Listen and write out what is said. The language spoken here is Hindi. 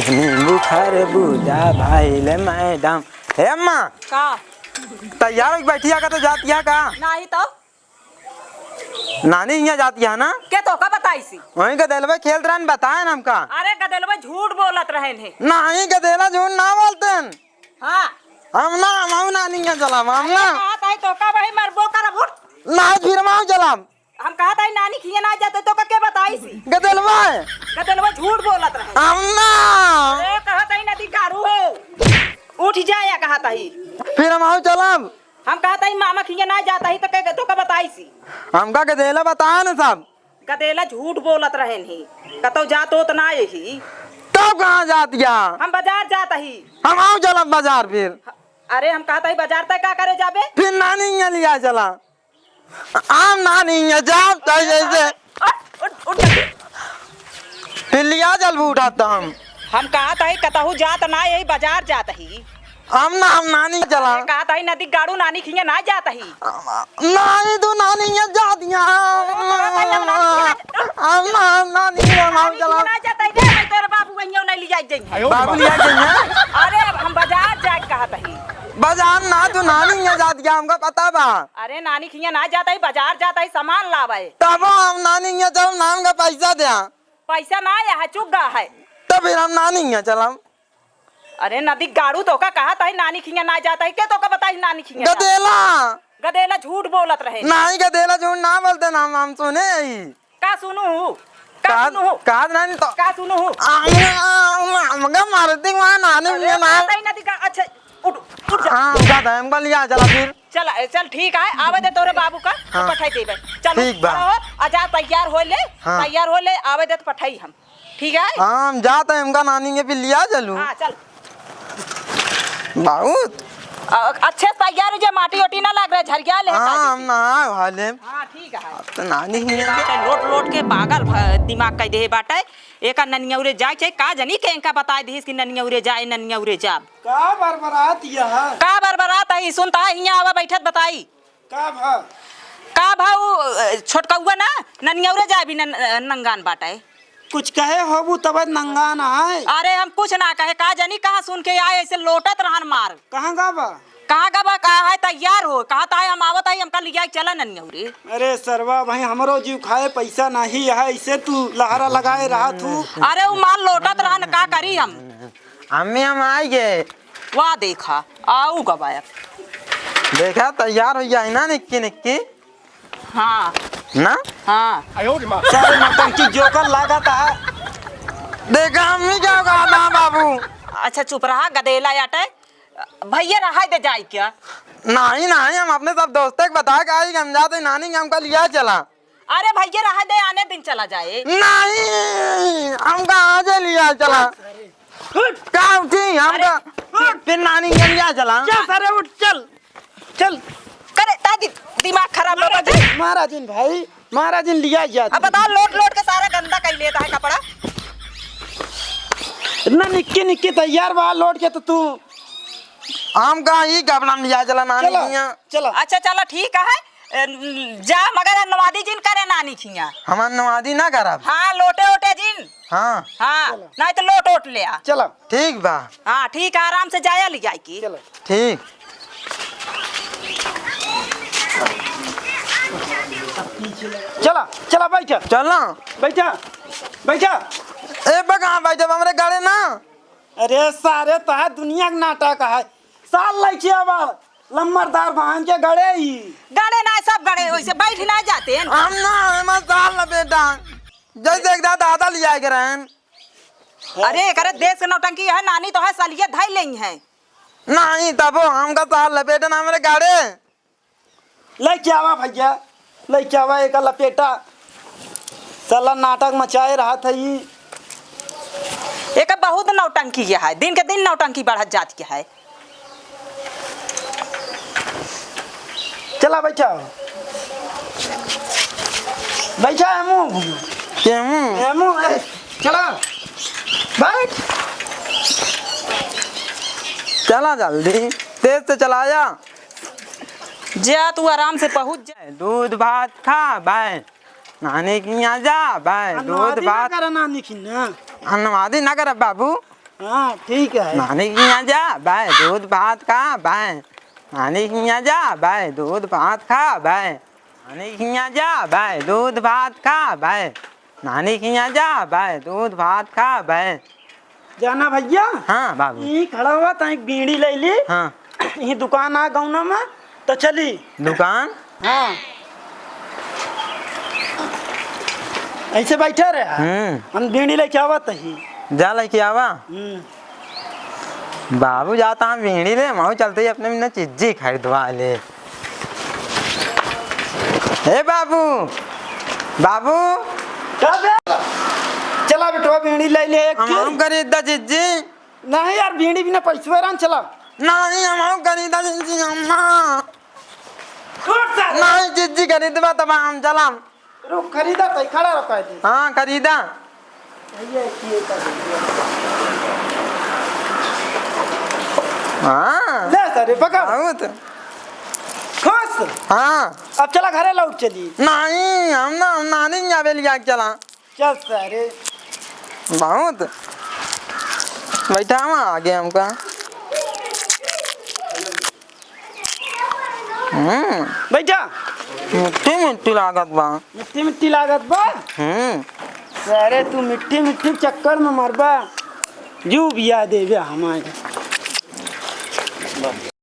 नींबू खरबूजा भाई ले मैडम। हे अम्मा का तैयार हो बैठिया का तो जाती है का नहीं तो नानी यहाँ जाती है ना के तो का बताई सी। वहीं गदेलवा खेल रहे बताए ना हमका। अरे गदेलवा झूठ बोलत रहे ने। नहीं गदेला झूठ ना बोलते हैं। हाँ हम नानी यहाँ चलाम हम ना कहा था तो का भाई मरबो कर भूट ना फिर माँ चलाम हम कहा था नानी खिया ना जाते तो का के बताई सी। गदेलवा गदेलवा झूठ बोलत रहे। हम ना अरे कहा था नदी गारू हो उठ जाया कहा था फिर हम चलाम। हम कहा था मामा खिया ना जाता ही तो के तो का बताई सी। हमका गदेला बताया ना सब। गदेला झूठ बोलत रहे नहीं कतो जात हो तो ना यही तब कहाँ जाती है हम बाजार जाता ही हम चलाम बाजार फिर। अरे हम कहा था बाजार तक का करे जाबे फिर नानी यहाँ लिया चला आम नानी यहाँ जाओ जैसे उठ फिर लिया चल उठाता हम कहा था कतहु जात ना यही बाजार जाता ही हम नानी चला कहा था नदी गाड़ू नानी खिया ना जाता ही नानी तो नानी यहाँ जा दिया हम नानी चला ना जाता ही दे तेरे बाबू वहीं नहीं लिया जाएंगे बाबू लिया जाएंगे। अरे हम बाजार जाए कहा था ही बाजार ना तो नानी यहाँ जा दिया हमका पता बा। अरे नानी खिया ना जाता ही बाजार जाता ही सामान लावे तब हम नानी यहाँ चल नाम का पैसा दिया पैसा ना आया है चुग्गा है तब फिर हम नानी यहाँ चला। अरे नदी गाड़ू तो का कहा था नानी खिया ना जाता है क्या तो का बताई नानी खिया गदेला गदेला झूठ बोलत रहे नहीं गदेला झूठ ना बोलते ना हम सुने यही का सुनू का सुनू कहा नहीं तो का सुनू मगर मारती वहाँ नानी यहाँ ना नदी का अच्छा उठ उठ जा हाँ उठा हमका लिया चला फिर चल ठीक है आवे दे तोरे बाबू का हाँ। तो पठाई देबे चल ठीक बा। आजा तैयार हो ले हाँ। तैयार हो ले आवे दे तो पठाई हम ठीक है हाँ हम जाते हैं हमका नानी के फिर लिया चलू हाँ चल बहुत अच्छे से तैयार हो जा माटी ओटी ना लग रहा झरिया ले हाँ हम ना वाले हाँ ठीक है तो नानी ही बाटे लोट लोट के पागल दिमाग कह दे बाटे एक ननियौरे जाए चाहे का जनी के इनका बता दीस कि ननियौरे जाए ननियौरे जाब का बरबरात यह का बरबरात है सुनता है यहाँ आवा बैठत बताई का भाव छोटकौआ ना ननियौरे जाए भी नंगान बाटे कुछ कहे होबू तब नंगा ना है। अरे हम कुछ ना कहे का जनी कहा सुन के आए ऐसे लोटत रहन मार कहाँ गाबा कहाँ गबा कहा है तैयार हो कहा था हम आवत है हमका लिया चला ननियौरे। अरे सरवा भाई हमरो जीव खाए पैसा नहीं है ऐसे तू लहरा लगाए रहा तू। अरे वो माल लोटत रहन का करी हम हम आई गए वाह देखा आऊ गवाया देखा तैयार हो जाए ना निक्की निक्की हाँ ना हाँ सारे नौटंकी जोकर लागता है। देखा हम ही क्या कहा बाबू। अच्छा चुप रहा गदेला याटे भैया रहा दे जाए क्या नहीं नहीं हम अपने सब दोस्तों को बता के आई हम जाते नानी हमका लिया चला। अरे भैया रहा दे आने दिन चला जाए नहीं हमका आज लिया चला क्या उठी हमका फिर नानी के लिया चला। चल सारे उठ चल चल करे दादी दिमाग खराब हो गया महाराजिन भाई महाराजिन लिया जा। अब बताओ लोट लोट के सारा गंदा कर लेता है कपड़ा इतना निक्की निक्की तैयार बा लौट के तो तू हमका ही कपड़ा लिया चला नानी चला खिया। चलो अच्छा चलो ठीक है जा मगर नवादी जिन करे नानी खिया हमार नवादी ना करब। हाँ लोटे ओटे जिन हाँ हाँ नहीं तो लोट ओट ले आ चलो ठीक बा हाँ ठीक है आराम से जाया ले जाए की चलो ठीक चला चला बैठा चलना बैठा बैठा। ए बगा भाई जब हमारे गाड़ी ना अरे सारे तो है दुनिया का नाटक है साल लगे अब लम्बरदार बहन के गड़े ही गड़े ना सब गड़े वैसे बैठ ना जाते हैं हम ना हमारे साल ना बेटा जैसे एक दादा लिया के रहन। अरे करे देश के नौटंकी है नानी तो है सालिया धाई लेंगे है नहीं तब हमका साल लपेटे ना मेरे गाड़े लेके आवा भैया लेके आवा एक लपेटा साला नाटक मचाए रहा था ये। एक बहुत नौटंकी है दिन के दिन नौटंकी बढ़त जात के है। चला बैठा बैठा हेमू केमू हेमू चला बैठ चला जल्दी तेज से चलाया जा तू आराम से पहुंच जा दूध भात खा भाई नानी की यहाँ जा भाई दूध भात करना निखिन ना अन्नवादी ना कर बाबू हाँ ठीक है। नानी के यहाँ जा भाई दूध भात खा भाई। नानी के यहाँ जा भाई दूध भात खा भाई। नानी के यहाँ जा भाई दूध भात खा भाई। नानी के यहाँ जा भाई दूध भात खा भाई। जाना भैया। हाँ बाबू। यही खड़ा हुआ तो एक बीड़ी ले ली। हाँ यही दुकान आ गौना में तो चली दुकान। हाँ ऐसे बैठे रहे हम बीड़ी लेके आवत ही। जा लेके आवा बाबू। जाता हम बीड़ी ले माओ चलते ही अपने में चीजी खरीदवा ले। हे बाबू बाबू चला बेटवा बीड़ी ले ले एक हम खरीदा चीजी। नहीं यार बीड़ी बिना पैसे रान चला। नहीं हम खरीदा चीजी अम्मा। नहीं चीजी खरीदवा तब हम चला। रुक खरीदा तो खड़ा रखा है। हाँ खरीदा। हाँ ले सर पकड़ बहुत। खुश। हाँ अब चला घरे लौट चली। नहीं हम नानी यहाँ पे लिया चला। चल सारे बहुत बैठा हम आगे हमका। बैठा। मिट्टी मिट्टी लागत बा। मिट्टी मिट्टी लागत बा। अरे तू मिट्टी मिट्टी चक्कर में मरबा जू बिया देवे हमारे।